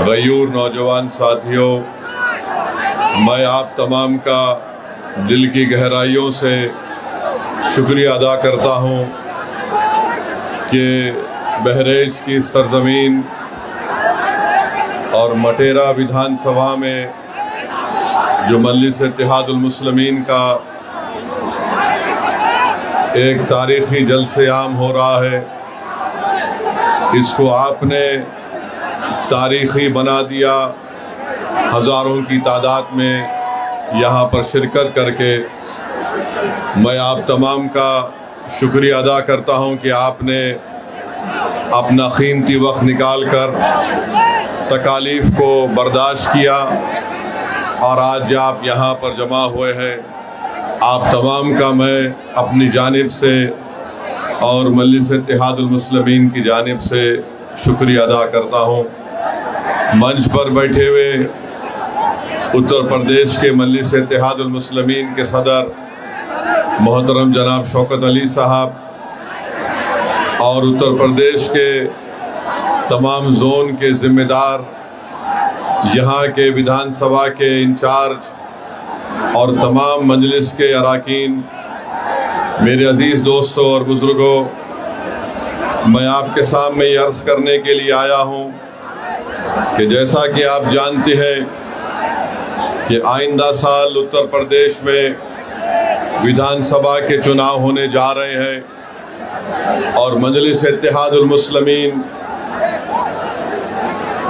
गयूर नौजवान साथियों, मैं आप तमाम का दिल की गहराइयों से शुक्रिया अदा करता हूँ कि बहरेज की सरजमीन और मटेरा विधानसभा में जो मजलिस इत्तेहादुल मुस्लिमीन का एक तारीख़ी जलसे आम हो रहा है, इसको आपने तारीख़ी बना दिया। हज़ारों की तादाद में यहाँ पर शिरकत करके मैं आप तमाम का शुक्रिया अदा करता हूँ कि आपने अपना कीमती वक्त निकाल कर तकालीफ़ को बर्दाश्त किया और आज आप यहाँ पर जमा हुए हैं। आप तमाम का मैं अपनी जानिब से और मजलिस इत्तेहादुल मुस्लिमीन की जानिब से शुक्रिया अदा करता हूँ। मंच पर बैठे हुए उत्तर प्रदेश के मजलिस इत्तेहादुल मुस्लिमीन के सदर मोहतरम जनाब शौकत अली साहब और उत्तर प्रदेश के तमाम जोन के ज़िम्मेदार, यहाँ के विधानसभा के इंचार्ज और तमाम मजलिस के अरकान, मेरे अज़ीज़ दोस्तों और बुज़ुर्गों, मैं आपके सामने ये अर्ज़ करने के लिए आया हूँ कि जैसा कि आप जानते हैं कि आइंदा साल उत्तर प्रदेश में विधानसभा के चुनाव होने जा रहे हैं और मजलिस इत्तेहादुल मुस्लिमीन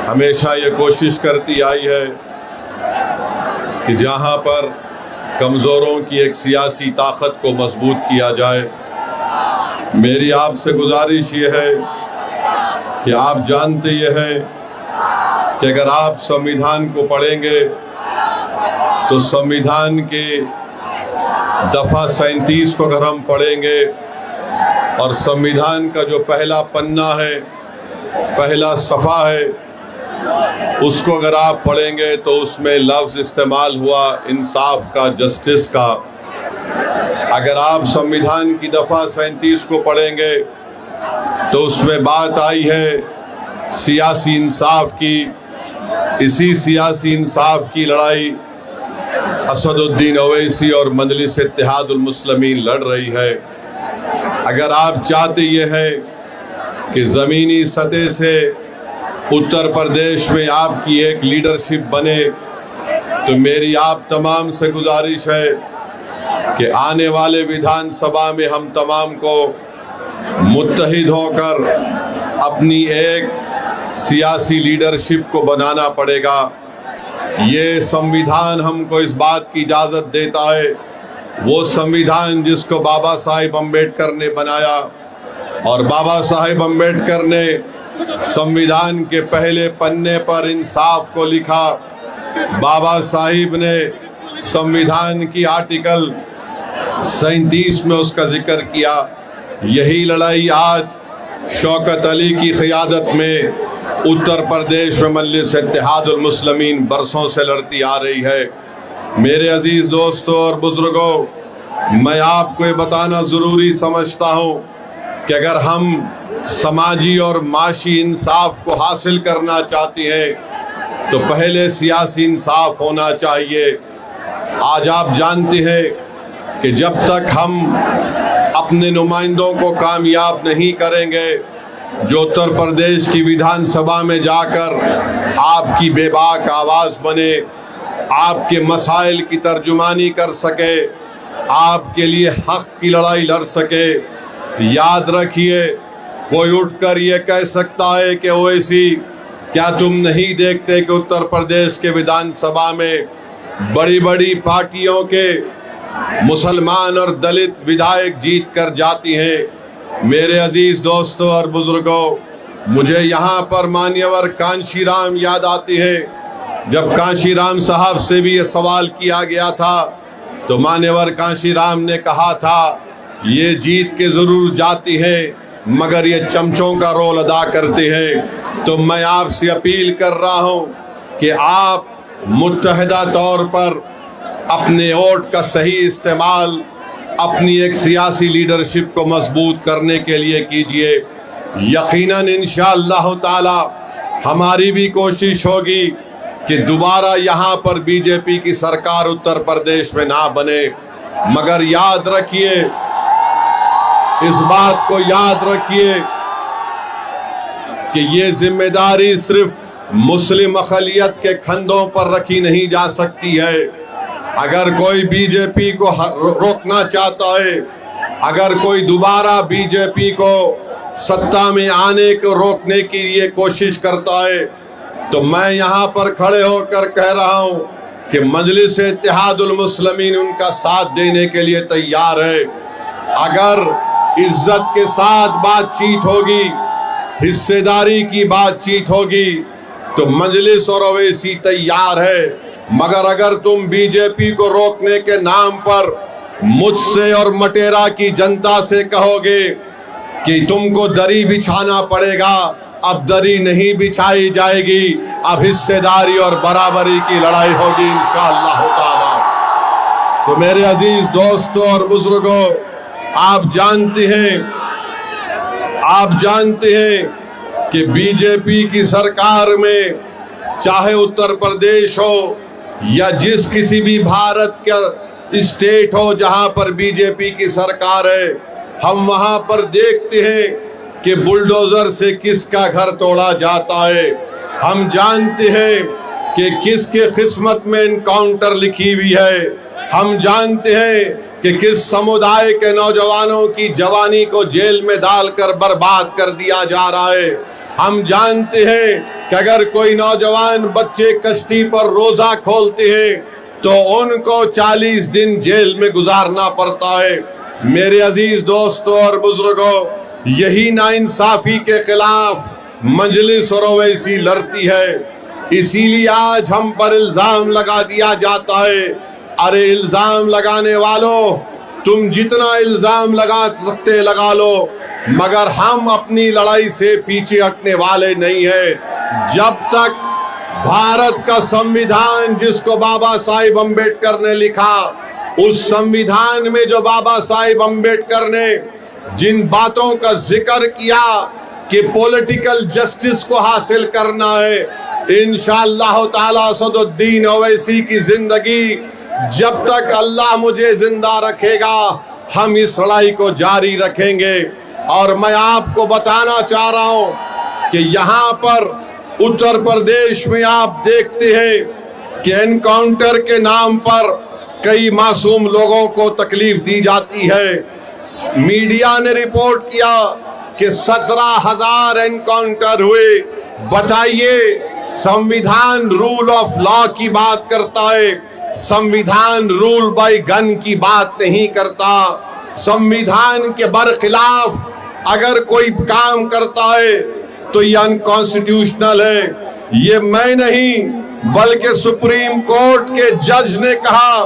हमेशा ये कोशिश करती आई है कि जहाँ पर कमज़ोरों की एक सियासी ताकत को मजबूत किया जाए। मेरी आपसे गुजारिश ये है कि आप जानते ये हैं कि अगर आप संविधान को पढ़ेंगे तो संविधान के दफ़ा 37 को अगर हम पढ़ेंगे और संविधान का जो पहला पन्ना है, पहला सफ़ा है, उसको अगर आप पढ़ेंगे तो उसमें लफ्ज़ इस्तेमाल हुआ इंसाफ का, जस्टिस का। अगर आप संविधान की दफ़ा 37 को पढ़ेंगे तो उसमें बात आई है सियासी इंसाफ की। इसी सियासी इंसाफ की लड़ाई असदुद्दीन ओवैसी और मजलिस इत्तेहादुल मुस्लिमीन लड़ रही है। अगर आप चाहते ये हैं कि ज़मीनी सतह से उत्तर प्रदेश में आपकी एक लीडरशिप बने, तो मेरी आप तमाम से गुजारिश है कि आने वाले विधानसभा में हम तमाम को मुत्तहिद होकर अपनी एक सियासी लीडरशिप को बनाना पड़ेगा। ये संविधान हमको इस बात की इजाज़त देता है, वो संविधान जिसको बाबा साहिब अम्बेडकर ने बनाया, और बाबा साहिब अम्बेडकर ने संविधान के पहले पन्ने पर इंसाफ को लिखा। बाबा साहिब ने संविधान की आर्टिकल 37 में उसका जिक्र किया। यही लड़ाई आज शौकत अली की क़ियादत में उत्तर प्रदेश में मजलिस इत्तेहादुल मुस्लिमीन बरसों से लड़ती आ रही है। मेरे अजीज़ दोस्तों और बुज़ुर्गों, मैं आपको ये बताना ज़रूरी समझता हूँ कि अगर हम समाजी और माशी इंसाफ को हासिल करना चाहते हैं तो पहले सियासी इंसाफ होना चाहिए। आज आप जानते हैं कि जब तक हम अपने नुमाइंदों को कामयाब नहीं करेंगे जो उत्तर प्रदेश की विधानसभा में जाकर आपकी बेबाक आवाज़ बने, आपके मसाइल की तर्जुमानी कर सके, आपके लिए हक़ की लड़ाई लड़ सके। याद रखिए, कोई उठकर ये कह सकता है कि ओवैसी, क्या तुम नहीं देखते कि उत्तर प्रदेश के विधानसभा में बड़ी बड़ी पार्टियों के मुसलमान और दलित विधायक जीत कर जाती हैं। मेरे अजीज़ दोस्तों और बुज़ुर्गों, मुझे यहाँ पर मान्यवर कांशीराम याद आती है। जब कांशीराम साहब से भी ये सवाल किया गया था तो मान्यवर कांशीराम ने कहा था ये जीत के ज़रूर जाती हैं मगर ये चमचों का रोल अदा करते हैं। तो मैं आपसे अपील कर रहा हूँ कि आप मुत्तहिदा तौर पर अपने वोट का सही इस्तेमाल अपनी एक सियासी लीडरशिप को मजबूत करने के लिए कीजिए। यकीनन इंशाअल्लाह ताला हमारी भी कोशिश होगी कि दोबारा यहाँ पर बीजेपी की सरकार उत्तर प्रदेश में ना बने। मगर याद रखिए, इस बात को याद रखिए कि ये जिम्मेदारी सिर्फ मुस्लिम अक़लियत के कंधों पर रखी नहीं जा सकती है। अगर कोई बीजेपी को रोकना चाहता है, अगर कोई दोबारा बीजेपी को सत्ता में आने को रोकने की ये कोशिश करता है, तो मैं यहाँ पर खड़े होकर कह रहा हूँ कि मजलिस इत्तेहादुल मुस्लिमीन उनका साथ देने के लिए तैयार है। अगर इज्जत के साथ बातचीत होगी, हिस्सेदारी की बातचीत होगी, तो मजलिस और ओवैसी तैयार है। मगर अगर तुम बीजेपी को रोकने के नाम पर मुझसे और मटेरा की जनता से कहोगे कि तुमको दरी बिछाना पड़ेगा, अब दरी नहीं बिछाई जाएगी, अब हिस्सेदारी और बराबरी की लड़ाई होगी इंशाअल्लाह ताला। तो मेरे अजीज दोस्तों और बुजुर्गों, आप जानते हैं कि बीजेपी की सरकार में चाहे उत्तर प्रदेश हो या जिस किसी भी भारत का स्टेट हो जहां पर बीजेपी की सरकार है, हम वहां पर देखते हैं कि बुलडोजर से किसका घर तोड़ा जाता है। हम जानते हैं कि किसके किस्मत में एनकाउंटर लिखी हुई है। हम जानते हैं कि किस समुदाय के नौजवानों की जवानी को जेल में डालकर बर्बाद कर दिया जा रहा है। हम जानते हैं कि अगर कोई नौजवान बच्चे कश्ती पर रोजा खोलते हैं तो उनको 40 दिन जेल में गुजारना पड़ता है। मेरे अजीज दोस्तों और बुजुर्गों, यही नाइंसाफी के खिलाफ मजलिस और ओवैसी लड़ती है। इसीलिए आज हम पर इल्जाम लगा दिया जाता है। अरे इल्जाम लगाने वालों, तुम जितना इल्जाम लगा सकते लगा लो, मगर हम अपनी लड़ाई से पीछे हटने वाले नहीं हैं। जब तक भारत का संविधान जिसको बाबा साहिब अम्बेडकर ने लिखा, उस संविधान में जो बाबा साहिब अम्बेडकर ने जिन बातों का जिक्र किया कि पॉलिटिकल जस्टिस को हासिल करना है, इंशाअल्लाह ताला असदुद्दीन ओवैसी की जिंदगी जब तक अल्लाह मुझे जिंदा रखेगा, हम इस लड़ाई को जारी रखेंगे। और मैं आपको बताना चाह रहा हूं कि यहाँ पर उत्तर प्रदेश में आप देखते हैं कि एनकाउंटर के नाम पर कई मासूम लोगों को तकलीफ दी जाती है। मीडिया ने रिपोर्ट किया कि 17,000 एनकाउंटर हुए। बताइए, संविधान रूल ऑफ लॉ की बात करता है, संविधान रूल बाय गन की बात नहीं करता। संविधान के बरखिलाफ अगर कोई काम करता है तो ये अनकॉन्स्टिट्यूशनल है। ये मैं नहीं बल्कि सुप्रीम कोर्ट के जज ने कहा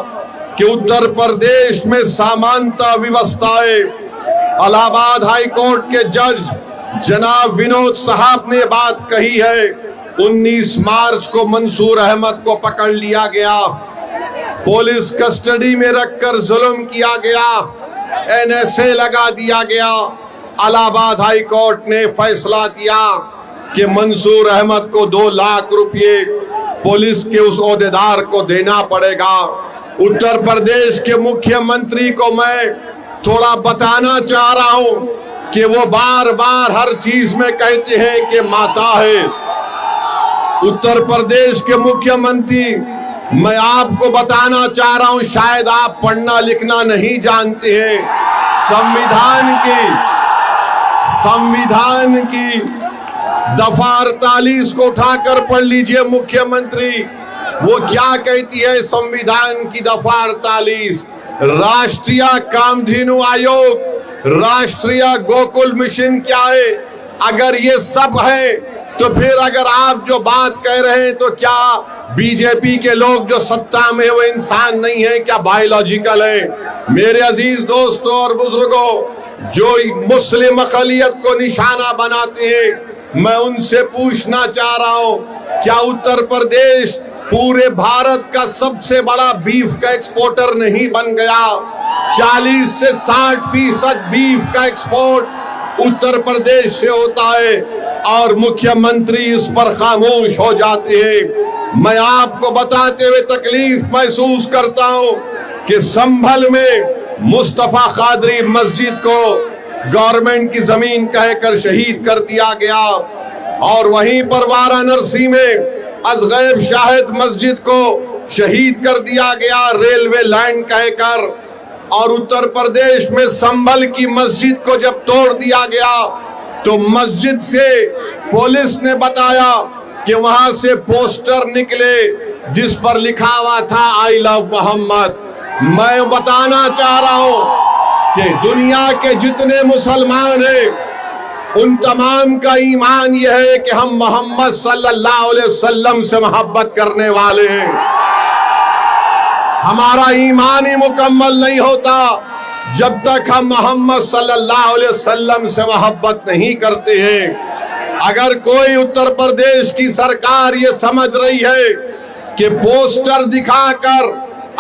कि उत्तर प्रदेश में समानता व्यवस्था है। इलाहाबाद हाई कोर्ट के जज जनाब विनोद साहब ने बात कही है। 19 मार्च को मंसूर अहमद को पकड़ लिया गया, पुलिस कस्टडी में रखकर जुल्म किया गया, NSA लगा दिया गया। इलाहाबाद हाई कोर्ट ने फैसला दिया कि मंसूर अहमद को 2 लाख रुपए पुलिस के उस ओहदेदार को देना पड़ेगा। उत्तर प्रदेश के मुख्यमंत्री को मैं थोड़ा बताना चाह रहा हूं कि वो बार बार हर चीज में कहते हैं कि माता है। उत्तर प्रदेश के मुख्यमंत्री, मैं आपको बताना चाह रहा हूं, शायद आप पढ़ना लिखना नहीं जानते हैं। संविधान की दफा 48 को उठाकर पढ़ लीजिए मुख्यमंत्री, वो क्या कहती है संविधान की दफा 48, राष्ट्रीय कामधेनु आयोग, राष्ट्रीय गोकुल मिशन क्या है। अगर ये सब है तो फिर अगर आप जो बात कह रहे हैं तो क्या बीजेपी के लोग जो सत्ता में वो इंसान नहीं है, क्या बायोलॉजिकल है। मेरे अजीज दोस्तों और बुजुर्गों, जो मुस्लिम अक़लियत को निशाना बनाते हैं, मैं उनसे पूछना चाह रहा हूं, क्या उत्तर प्रदेश पूरे भारत का सबसे बड़ा बीफ का एक्सपोर्टर नहीं बन गया? 40 से 60% बीफ का एक्सपोर्ट उत्तर प्रदेश से होता है। और मुख्यमंत्री इस पर खामोश हो जाते हैं। मैं आपको बताते हुए तकलीफ महसूस करता हूं कि संभल में मुस्तफा कादरी मस्जिद को गवर्नमेंट की जमीन कहकर शहीद कर दिया गया और वहीं पर वाराणसी में अजगैब शाहिद मस्जिद को शहीद कर दिया गया रेलवे लाइन कहकर। और उत्तर प्रदेश में संभल की मस्जिद को जब तोड़ दिया गया तो मस्जिद से पुलिस ने बताया कि वहां से पोस्टर निकले जिस पर लिखा हुआ था आई लव मोहम्मद। मैं बताना चाह रहा हूं कि दुनिया के जितने मुसलमान हैं उन तमाम का ईमान यह है कि हम मोहम्मद सल्लल्लाहु अलैहि वसल्लम से मोहब्बत करने वाले हैं। हमारा ईमान ही मुकम्मल नहीं होता जब तक हम मोहम्मद सल्लल्लाहु अलैहि वसल्लम से मोहब्बत नहीं करते हैं। अगर कोई उत्तर प्रदेश की सरकार ये समझ रही है कि पोस्टर दिखाकर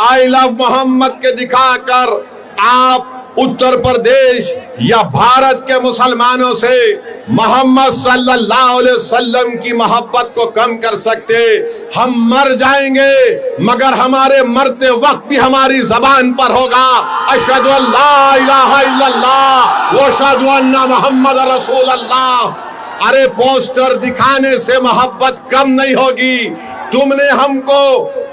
आई लव मोहम्मद के दिखाकर आप उत्तर प्रदेश या भारत के मुसलमानों से मोहम्मद सल्लल्लाहु अलैहि वसल्लम की मोहब्बत को कम कर सकते, हम मर जाएंगे मगर हमारे मरते वक्त भी हमारी जबान पर होगा अशहदु अल्ला इलाहा इल्लल्लाह व अशहदु अन्ना मुहम्मद रसूलुल्लाह। अरे पोस्टर दिखाने से मोहब्बत कम नहीं होगी। तुमने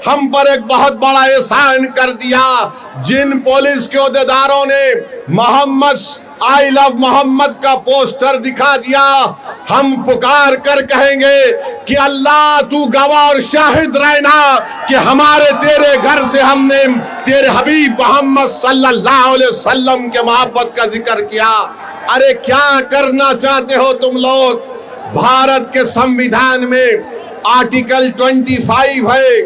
हम पर एक बहुत बड़ा एहसान कर दिया। जिन पुलिस के ओहदेदारों ने मोहम्मद आई लव मोहम्मद का पोस्टर दिखा दिया, हम पुकार कर कहेंगे कि अल्लाह तू गवाह और शाहिद रहना कि हमारे तेरे घर से हमने तेरे हबीब मोहम्मद सल्लल्लाहु अलैहि वसल्लम के मोहब्बत का जिक्र किया। अरे क्या करना चाहते हो तुम लोग? भारत के संविधान में आर्टिकल 25 है,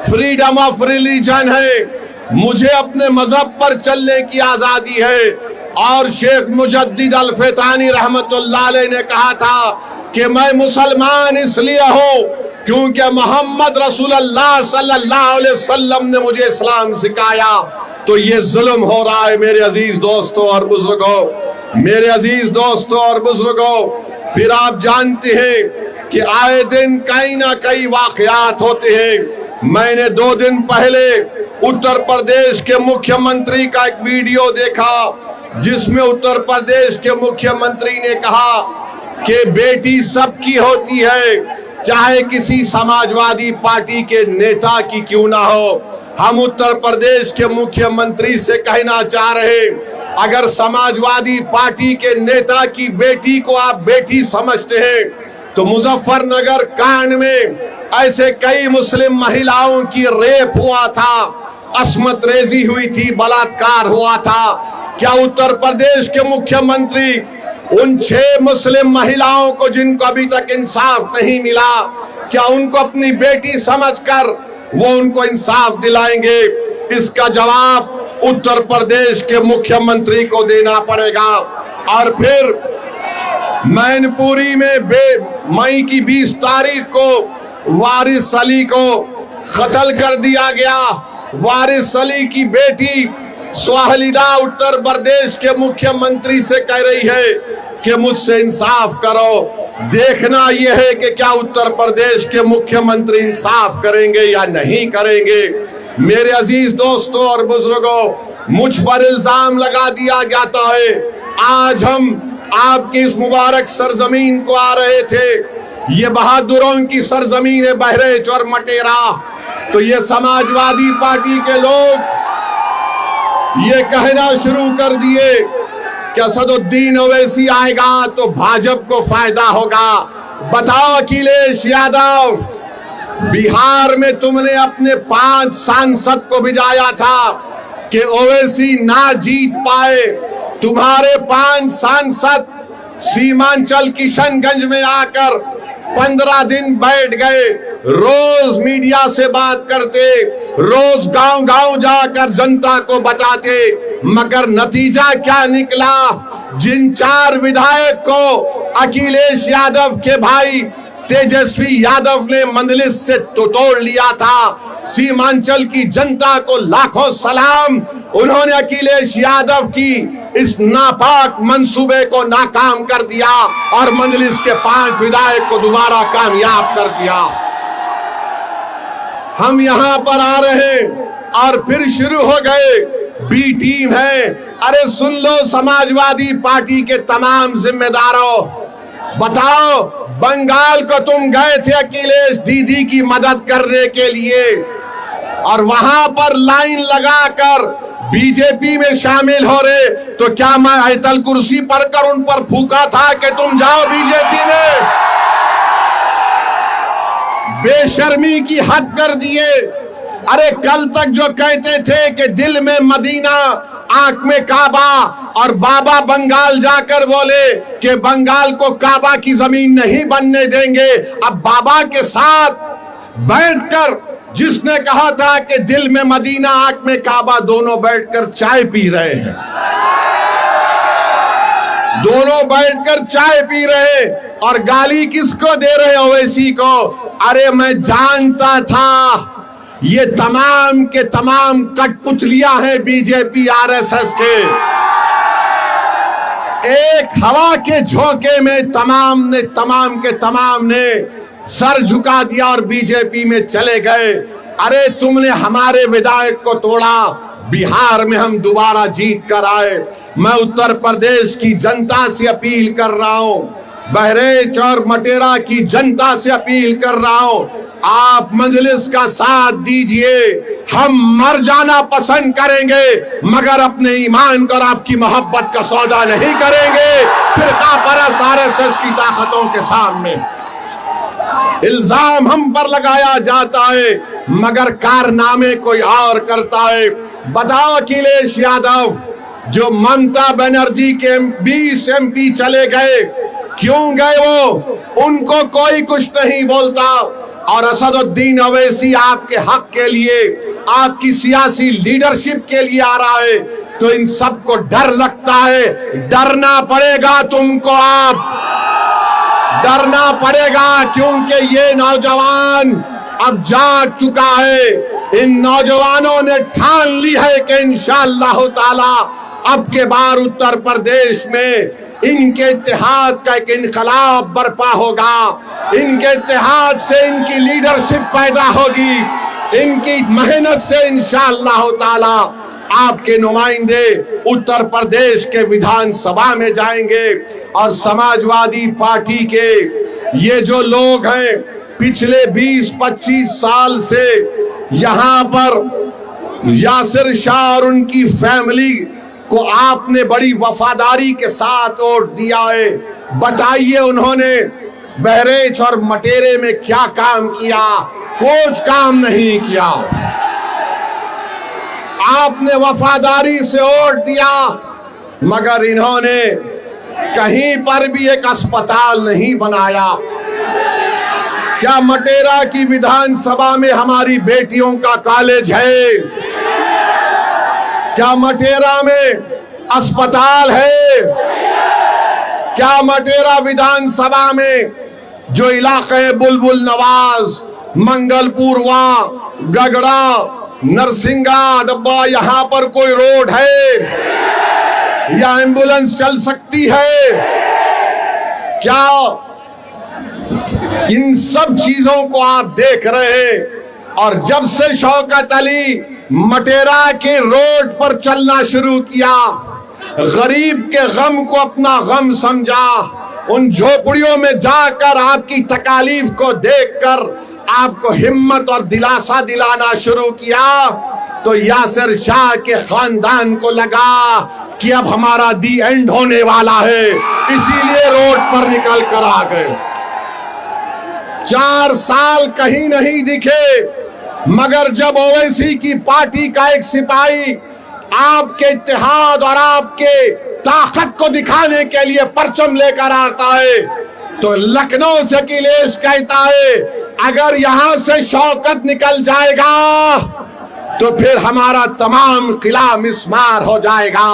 फ्रीडम ऑफ रिलीजन है, मुझे अपने मजहब पर चलने की आजादी है। और शेख मुजद्दिद अल फैतानी रहमतुल्लाह अलैह ने कहा था कि मैं मुसलमान इसलिए हूँ क्योंकि मोहम्मद रसूलुल्लाह सल्लल्लाहु अलैहि वसल्लम ने मुझे इस्लाम सिखाया। तो ये जुल्म हो रहा है मेरे अजीज दोस्तों और बुजुर्गों, मेरे अजीज दोस्तों और बुजुर्गों। फिर आप जानते हैं कि आए दिन कहीं ना कहीं वाकयात होते हैं। मैंने 2 दिन पहले उत्तर प्रदेश के मुख्यमंत्री का एक वीडियो देखा जिसमें उत्तर प्रदेश के मुख्यमंत्री ने कहा कि बेटी सबकी होती है, चाहे किसी समाजवादी पार्टी के नेता की क्यों ना हो। हम उत्तर प्रदेश के मुख्यमंत्री से कहना चाह रहे, अगर समाजवादी पार्टी के नेता की बेटी को आप बेटी समझते हैं तो मुजफ्फरनगर कांड में ऐसे कई मुस्लिम महिलाओं की रेप हुआ था, अस्मत रेजी हुई थी, बलात्कार हुआ था। क्या उत्तर प्रदेश के मुख्यमंत्री उन 6 मुस्लिम महिलाओं को जिनको अभी तक इंसाफ नहीं मिला, क्या उनको अपनी बेटी समझकर वो उनको इंसाफ दिलाएंगे? इसका जवाब उत्तर प्रदेश के मुख्यमंत्री को देना पड़ेगा। और फिर मैनपुरी में मई की 20 तारीख को वारिस अली को कत्ल कर दिया गया। वारिस अली की बेटी स्वाहिदा उत्तर प्रदेश के मुख्यमंत्री से कह रही है कि मुझसे इंसाफ करो। देखना यह है कि क्या उत्तर प्रदेश के मुख्यमंत्री इंसाफ करेंगे या नहीं करेंगे। मेरे अजीज दोस्तों और बुजुर्गों, मुझ पर इल्जाम लगा दिया जाता है। आज हम आपकी इस मुबारक सरजमीन को आ रहे थे, ये बहादुरों की सरजमीन है बहरेच और मटेरा, तो ये समाजवादी पार्टी के लोग ये कहना शुरू कर दिए कि असदुद्दीन ओवैसी आएगा तो भाजपा को फायदा होगा। बताओ अखिलेश यादव, बिहार में तुमने अपने 5 सांसद को भिजाया था कि ओवैसी ना जीत पाए। तुम्हारे 5 सांसद सीमांचल किशनगंज में आकर 15 दिन बैठ गए, रोज मीडिया से बात करते, रोज गांव-गांव जाकर जनता को बताते, मगर नतीजा क्या निकला? जिन 4 विधायक को अखिलेश यादव के भाई तेजस्वी यादव ने मंजलिस से तो तोड़ लिया था। सीमांचल की जनता को लाखों सलाम, उन्होंने अखिलेश यादव की इस नापाक मंसूबे को नाकाम कर दिया और मंजलिस के 5 विधायक को दोबारा कामयाब कर दिया। हम यहां पर आ रहे हैं और फिर शुरू हो गए बी टीम है। अरे सुन लो समाजवादी पार्टी के तमाम जिम्मेदारों, बताओ बंगाल को तुम गए थे अखिलेश दीदी की मदद करने के लिए और वहां पर लाइन लगाकर बीजेपी में शामिल हो रहे, तो क्या मैं आयतल कुर्सी पर कर उन पर फूका था कि तुम जाओ बीजेपी में? बेशर्मी की हद कर दिए। अरे कल तक जो कहते थे कि दिल में मदीना आंख में काबा, और बाबा बंगाल जाकर बोले कि बंगाल को काबा की जमीन नहीं बनने देंगे। अब बाबा के साथ बैठकर जिसने कहा था कि दिल में मदीना आंख में काबा, दोनों बैठकर चाय पी रहे हैं, दोनों बैठकर चाय पी रहे और गाली किसको दे रहे ओवैसी को? अरे मैं जानता था ये तमाम के तमाम कठपुतलियां हैं बीजेपी आरएसएस के। एक हवा के झोंके में तमाम के तमाम ने सर झुका दिया और बीजेपी में चले गए। अरे तुमने हमारे विधायक को तोड़ा, बिहार में हम दोबारा जीत कर आए। मैं उत्तर प्रदेश की जनता से अपील कर रहा हूं, बहरेच और मटेरा की जनता से अपील कर रहा हूं, आप मजलिस का साथ दीजिए। हम मर जाना पसंद करेंगे मगर अपने ईमान को और आपकी मोहब्बत का सौदा नहीं करेंगे फिरका परस्त आरएसएस की ताकतों के सामने। इल्जाम हम पर लगाया जाता है मगर कारनामे कोई और करता है। बताओ अखिलेश यादव जो ममता बनर्जी के 20 MP चले गए, क्यों गए वो? उनको कोई कुछ नहीं बोलता। और असदुद्दीन ओवैसी आपके हक के लिए, आपकी सियासी लीडरशिप के लिए आ रहा है, तो इन सबको डर लगता है। डरना पड़ेगा तुमको, आप डरना पड़ेगा, क्योंकि ये नौजवान अब जाग चुका है। इन नौजवानों ने ठान ली है कि इंशाअल्लाह ताला अब के बार उत्तर प्रदेश में इनके इत्तेहाद का एक इनकलाब बर्पा होगा। इनके इत्तेहाद से इनकी लीडरशिप पैदा होगी, इनकी मेहनत से इंशाअल्लाह ताला आपके नुमाइंदे उत्तर प्रदेश के विधानसभा में जाएंगे। और समाजवादी पार्टी के ये जो लोग हैं पिछले 20-25 साल से यहाँ पर यासिर शाह और उनकी फैमिली को आपने बड़ी वफादारी के साथ वोट दिया है। बताइए उन्होंने बहरेच और मटेरे में क्या काम किया? कुछ काम नहीं किया। आपने वफादारी से वोट दिया मगर इन्होंने कहीं पर भी एक अस्पताल नहीं बनाया। क्या मटेरा की विधानसभा में हमारी बेटियों का कॉलेज है? क्या मटेरा में अस्पताल है? क्या मटेरा विधानसभा में जो इलाके बुलबुल नवाज, मंगलपुरवा, गगड़ा, नरसिंगा डब्बा, यहाँ पर कोई रोड है या एम्बुलेंस चल सकती है? क्या इन सब चीजों को आप देख रहे हैं? और जब से शौकत अली मटेरा के रोड पर चलना शुरू किया, गरीब के गम को अपना गम समझा, उन झोपड़ियों में जाकर आपकी तकालीफ को देखकर आपको हिम्मत और दिलासा दिलाना शुरू किया, तो यासिर शाह के खानदान को लगा कि अब हमारा दी एंड होने वाला है, इसीलिए रोड पर निकल कर आ गए। 4 साल कहीं नहीं दिखे मगर जब ओवैसी की पार्टी का एक सिपाही आपके इत्तेहाद और आपके ताकत को दिखाने के लिए परचम लेकर आता है तो लखनऊ से अखिलेश कहता है अगर यहां से शौकत निकल जाएगा तो फिर हमारा तमाम किला मिस्मार हो जाएगा।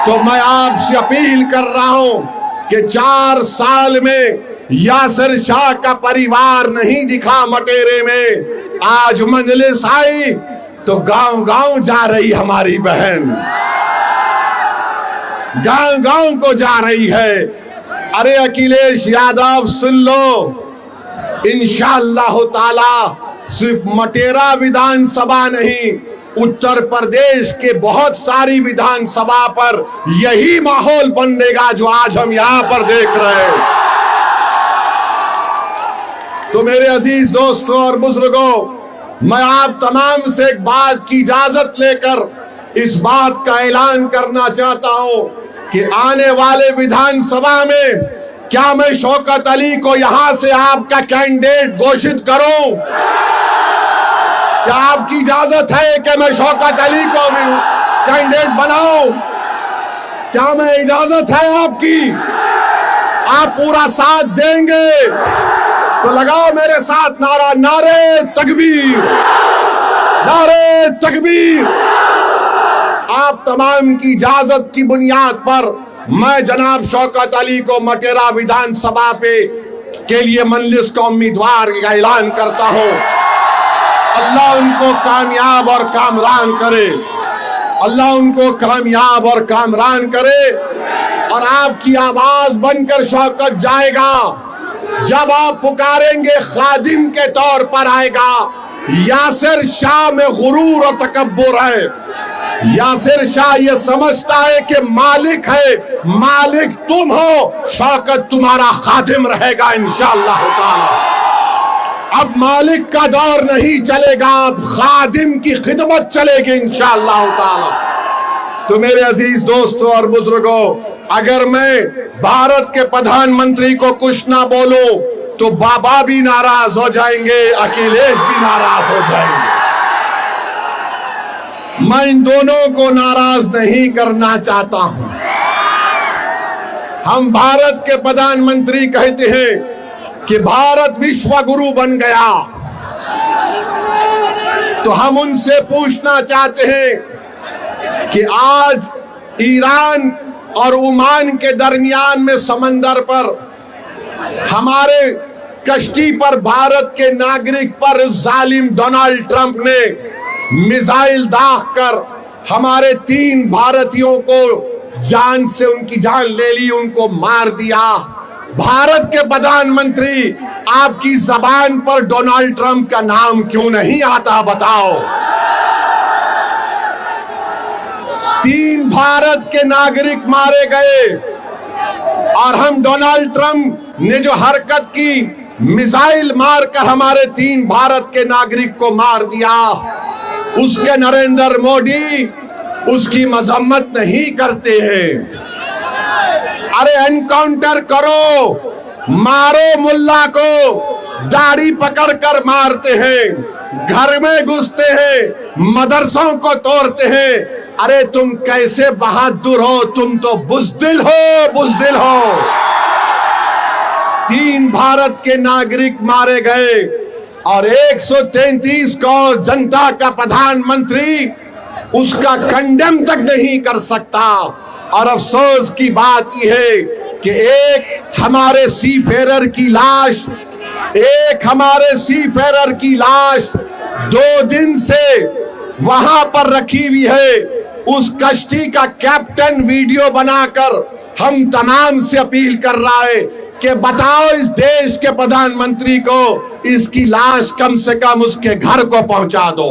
तो मैं आपसे अपील कर रहा हूं कि 4 साल में यासिर शाह का परिवार नहीं दिखा मटेरे में। आज मजलिस आई तो गांव गांव जा रही हमारी बहन, गांव गांव को जा रही है। अरे अखिलेश यादव सुन लो, इंशाअल्लाह ताला सिर्फ मटेरा विधानसभा नहीं, उत्तर प्रदेश के बहुत सारी विधानसभा पर यही माहौल बनेगा जो आज हम यहां पर देख रहे हैं। तो मेरे अजीज दोस्तों और बुजुर्गों, मैं आप तमाम से एक बात की इजाजत लेकर इस बात का ऐलान करना चाहता हूं कि आने वाले विधानसभा में क्या मैं शौकत अली को यहां से आपका कैंडिडेट घोषित करूं? क्या आपकी इजाजत है कि मैं शौकत अली को भी कैंडिडेट बनाऊं? क्या मैं इजाजत है आपकी? आप पूरा साथ देंगे तो लगाओ मेरे साथ नारा, नारे तकबीर, नारे तकबीर। आप तमाम की इजाजत की बुनियाद पर मैं जनाब शौकत अली को मटेरा विधानसभा के लिए मजलिस का उम्मीदवार का ऐलान करता हूं। अल्लाह उनको कामयाब और कामरान करे, अल्लाह उनको कामयाब और कामरान करे। और आपकी आवाज बनकर शौकत जाएगा जब आप पुकारेंगे, खादिम के तौर पर आएगा। यासिर शाह में गुरूर और तकब्बुर है। यासिर शाह ये समझता है कि मालिक है, मालिक तुम हो, शौकत तुम्हारा खादिम रहेगा इंशाअल्लाह ताला। अब मालिक का दौर नहीं चलेगा, अब खादिम की खिदमत चलेगी इंशाअल्लाह ताला। तो मेरे अजीज दोस्तों और बुजुर्गों, अगर मैं भारत के प्रधानमंत्री को कुछ ना बोलूं तो बाबा भी नाराज हो जाएंगे, अखिलेश भी नाराज हो जाएंगे। मैं इन दोनों को नाराज नहीं करना चाहता हूं। हम भारत के प्रधानमंत्री कहते हैं कि भारत विश्व गुरु बन गया, तो हम उनसे पूछना चाहते हैं कि आज ईरान और ओमान के दरमियान में समंदर पर हमारे कश्ती पर भारत के नागरिक पर जालिम डोनाल्ड ट्रंप ने मिसाइल दागकर हमारे 3 भारतीयों को जान से उनकी जान ले ली, उनको मार दिया। भारत के प्रधानमंत्री, आपकी जबान पर डोनाल्ड ट्रंप का नाम क्यों नहीं आता बताओ? 3 भारत के नागरिक मारे गए और हम डोनाल्ड ट्रंप ने जो हरकत की, मिसाइल मारकर हमारे 3 भारत के नागरिक को मार दिया, उसके नरेंद्र मोदी उसकी मजम्मत नहीं करते हैं। अरे एनकाउंटर करो, मारो मुल्ला को, दाढ़ी पकड़कर मारते हैं, घर में घुसते हैं, मदरसों को तोड़ते हैं। अरे तुम कैसे बहादुर हो, तुम तो बुज़दिल हो, बुज़दिल हो। 3 भारत के नागरिक मारे गए और 133 करोड़ जनता का प्रधानमंत्री उसका कंडेम तक नहीं कर सकता। और अफसोस की बात यह है कि एक हमारे सीफेरर की लाश, एक हमारे सीफेरर की लाश 2 दिन से वहां पर रखी हुई है। उस कश्ती का कैप्टन वीडियो बनाकर हम तमाम से अपील कर रहा है कि बताओ इस देश के प्रधानमंत्री को इसकी लाश कम से कम उसके घर को पहुंचा दो,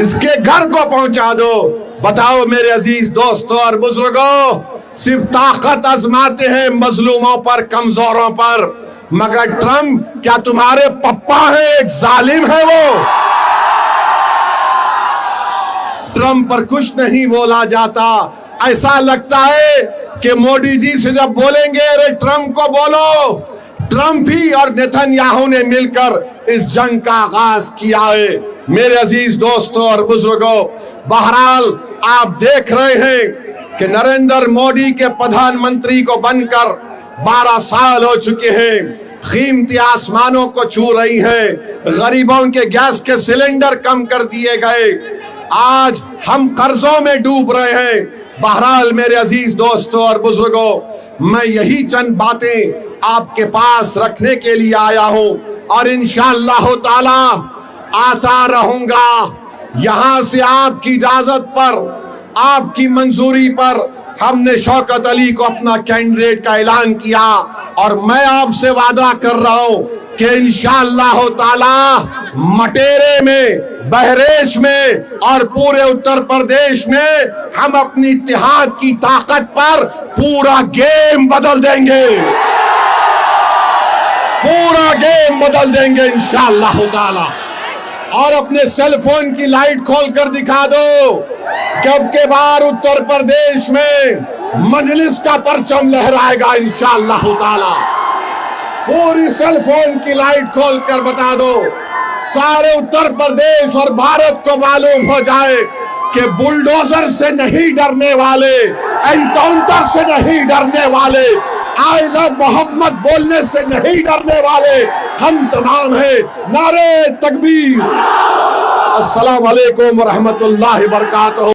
इसके घर को पहुंचा दो। बताओ मेरे अजीज दोस्तों और बुजुर्गों, सिर्फ ताकत आजमाते हैं मजलूमों पर, कमजोरों पर, मगर ट्रंप क्या तुम्हारे पप्पा है? एक जालिम है वो। ट्रंप पर कुछ नहीं बोला जाता। ऐसा लगता है कि मोदी जी से जब बोलेंगे अरे ट्रंप को बोलो, ट्रंप ही और नेतन्याहू ने मिलकर इस जंग का आगाज किया है। मेरे अजीज दोस्तों और बुजुर्गों, बहरहाल आप देख रहे हैं कि नरेंद्र मोदी के प्रधानमंत्री को बनकर 12 साल हो चुके हैं। कीमती आसमानों को छू रही है, गरीबों के गैस के सिलेंडर कम कर दिए गए, आज हम कर्जों में डूब रहे हैं। बहरहाल मेरे अजीज दोस्तों और बुजुर्गों, मैं यही चंद बातें आपके पास रखने के लिए आया हूं और इंशाअल्लाह ताला आता रहूंगा। यहां से आपकी इजाजत पर, आपकी मंजूरी पर हमने शौकत अली को अपना कैंडिडेट का ऐलान किया और मैं आपसे वादा कर रहा हूं कि इंशाअल्लाह ताला मटेरे में, बहरेच में और पूरे उत्तर प्रदेश में हम अपनी इत्तेहाद की ताकत पर पूरा गेम बदल देंगे, पूरा गेम बदल देंगे इंशाअल्लाह ताला। और अपने सेल फोन की लाइट खोल कर दिखा दो कि अब के बार उत्तर प्रदेश में मजलिस का परचम लहराएगा इंशाअल्लाह ताला। पूरी सेल फोन की लाइट खोल कर बता दो, सारे उत्तर प्रदेश और भारत को मालूम हो जाए कि बुलडोजर से नहीं डरने वाले, एनकाउंटर से नहीं डरने वाले, आई लव मोहम्मद बोलने से नहीं डरने वाले हम तमाम हैं। नारे तकबीर। अस्सलाम वालेकुम व रहमतुल्लाहि व बरकातहू।